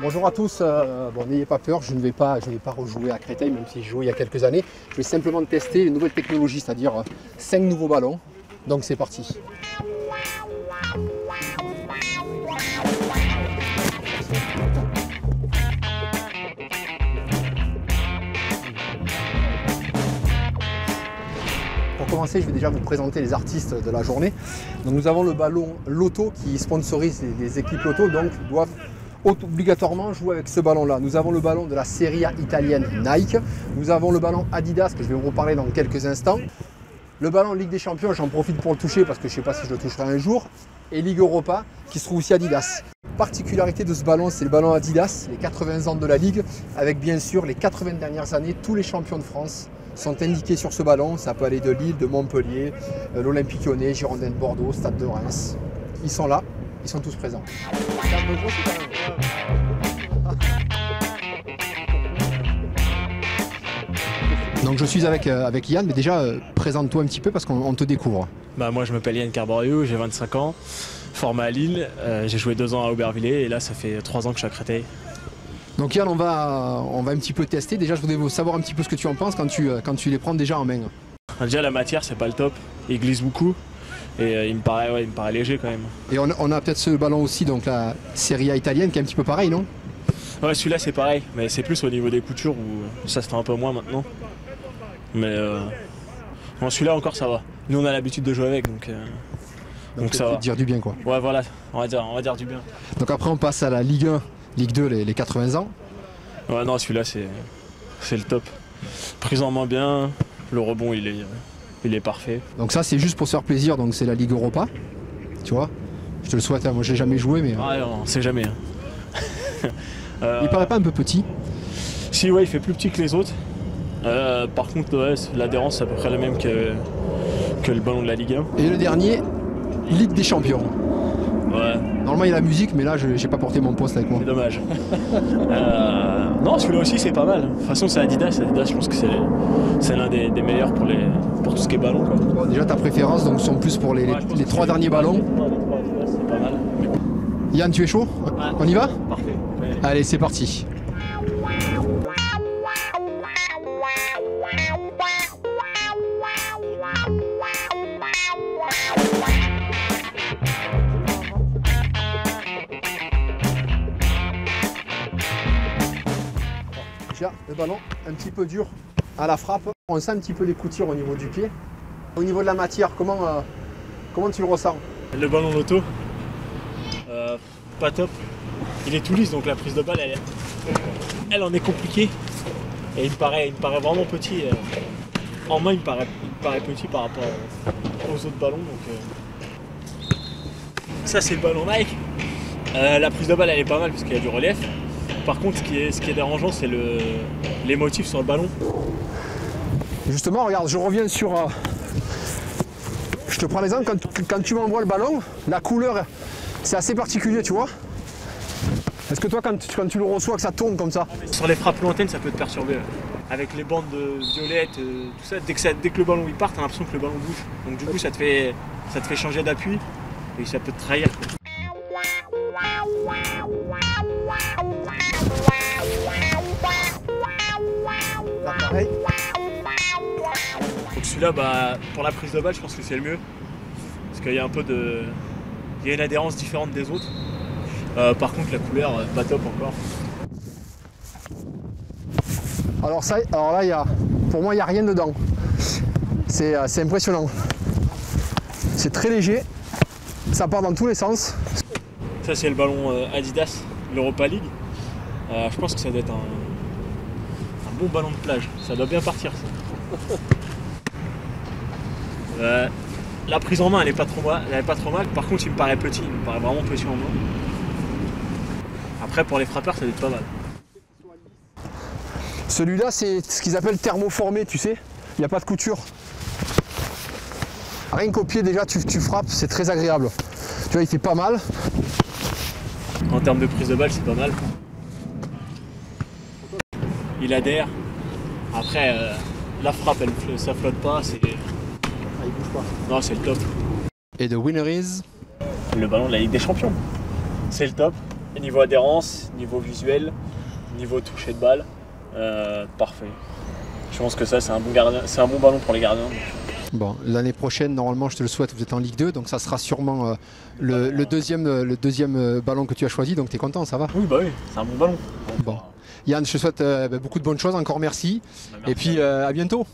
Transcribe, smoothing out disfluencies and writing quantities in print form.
Bonjour à tous, bon, n'ayez pas peur, je ne vais pas rejouer à Créteil, même si j'ai joué il y a quelques années. Je vais simplement tester les nouvelles technologies, c'est-à-dire 5 nouveaux ballons. Donc c'est parti. Pour commencer, je vais déjà vous présenter les artistes de la journée. Donc nous avons le ballon Lotto qui sponsorise les équipes Lotto, donc doivent obligatoirement jouer avec ce ballon-là. Nous avons le ballon de la Serie A italienne Nike. Nous avons le ballon Adidas que je vais vous reparler dans quelques instants. Le ballon Ligue des Champions, j'en profite pour le toucher parce que je ne sais pas si je le toucherai un jour. Et Ligue Europa qui se trouve aussi Adidas. Particularité de ce ballon, c'est le ballon Adidas, les 80 ans de la Ligue, avec bien sûr les 80 dernières années, tous les champions de France sont indiqués sur ce ballon. Ça peut aller de Lille, de Montpellier, l'Olympique Lyonnais, Girondins de Bordeaux, Stade de Reims. Ils sont là, ils sont tous présents. Donc je suis avec Yann, mais déjà présente-toi un petit peu parce qu'on te découvre. Moi je m'appelle Yann Carborio, j'ai 25 ans, formé à Lille, j'ai joué 2 ans à Aubervilliers et là ça fait 3 ans que je suis à Créteil. Donc Yann, on va un petit peu tester. Déjà je voudrais savoir un petit peu ce que tu en penses quand tu les prends déjà en main. Déjà la matière c'est pas le top, il glisse beaucoup et il me paraît léger quand même. Et on a peut-être ce ballon aussi, donc la Serie A italienne qui est un petit peu pareil, non? Ouais, celui-là c'est pareil, mais c'est plus au niveau des coutures où ça se fait un peu moins maintenant. Mais bon, celui-là encore ça va. Nous on a l'habitude de jouer avec donc ça va. Dire du bien quoi. Ouais voilà, on va dire du bien. Donc après on passe à la Ligue 1, Ligue 2, les 80 ans. Ouais non, celui-là c'est le top. Prise en main bien, le rebond il est parfait. Donc ça c'est juste pour se faire plaisir, donc c'est la Ligue Europa. Tu vois, je te le souhaite, hein. Moi j'ai jamais joué mais. Ouais, on sait jamais. Hein. Il paraît pas un peu petit? Si ouais, il fait plus petit que les autres. Par contre ouais, l'adhérence c'est à peu près la même que le ballon de la Ligue 1. Et le dernier, Ligue des Champions. Ouais. Normalement il y a la musique, mais là j'ai pas porté mon poste avec moi. C'est dommage. Non, celui-là aussi c'est pas mal. De toute façon c'est Adidas, je pense que c'est l'un des meilleurs pour tout ce qui est ballon. Quoi. Bon, déjà ta préférence donc sont plus pour les 3 derniers ballons. C'est pas mal. Yann, tu es chaud? Ouais. On y va? Parfait. Ouais. Allez, c'est parti. Déjà, le ballon un petit peu dur à la frappe. On sent un petit peu les coutures au niveau du pied. Au niveau de la matière, comment tu le ressens? Le ballon Lotto, pas top. Il est tout lisse, donc la prise de balle, elle en est compliquée. Et il me paraît vraiment petit. En main, il me paraît petit par rapport aux autres ballons. Donc, ça, c'est le ballon Nike. La prise de balle, elle est pas mal parce qu'il y a du relief. Par contre, ce qui est dérangeant, c'est les motifs sur le ballon. Justement, regarde, je reviens sur... je te prends l'exemple, quand tu m'envoies le ballon, la couleur, c'est assez particulier, tu vois. Est-ce que toi, quand tu le reçois, que ça tourne comme ça? Sur les frappes lointaines, ça peut te perturber. Avec les bandes violettes, tout ça, dès que le ballon il part, t'as l'impression que le ballon bouge. Donc du coup, ça te fait changer d'appui et ça peut te trahir. Là, pareil. Donc celui-là, pour la prise de balle, je pense que c'est le mieux. Parce qu'il y a il y a une adhérence différente des autres. Par contre, la couleur, pas top encore. Alors là, pour moi, il n'y a rien dedans. C'est impressionnant. C'est très léger. Ça part dans tous les sens. Ça, c'est le ballon Adidas, l'Europa League. Je pense que ça doit être un bon ballon de plage. Ça doit bien partir, ça. La prise en main, elle est pas trop mal. Par contre, il me paraît petit. Il me paraît vraiment petit en main. Après, pour les frappeurs, ça doit être pas mal. Celui-là, c'est ce qu'ils appellent thermoformé, tu sais. Il n'y a pas de couture. Rien qu'au pied, déjà, tu frappes, c'est très agréable. Tu vois, il fait pas mal. En termes de prise de balle, c'est pas mal. Il adhère. Après, la frappe, ça flotte pas. Ah, il bouge pas. Non, c'est le top. Et the winner is? Le ballon de la Ligue des Champions. C'est le top. Niveau adhérence, niveau visuel, niveau toucher de balle, parfait. Je pense que ça, c'est un bon gardien, c'est un bon ballon pour les gardiens. Bon, l'année prochaine, normalement, je te le souhaite, vous êtes en Ligue 2, donc ça sera sûrement le deuxième ballon que tu as choisi, donc tu es content, ça va? Oui, bah oui, c'est un bon ballon. Bon. Yann, je te souhaite beaucoup de bonnes choses, encore merci. Merci. Et puis à bientôt.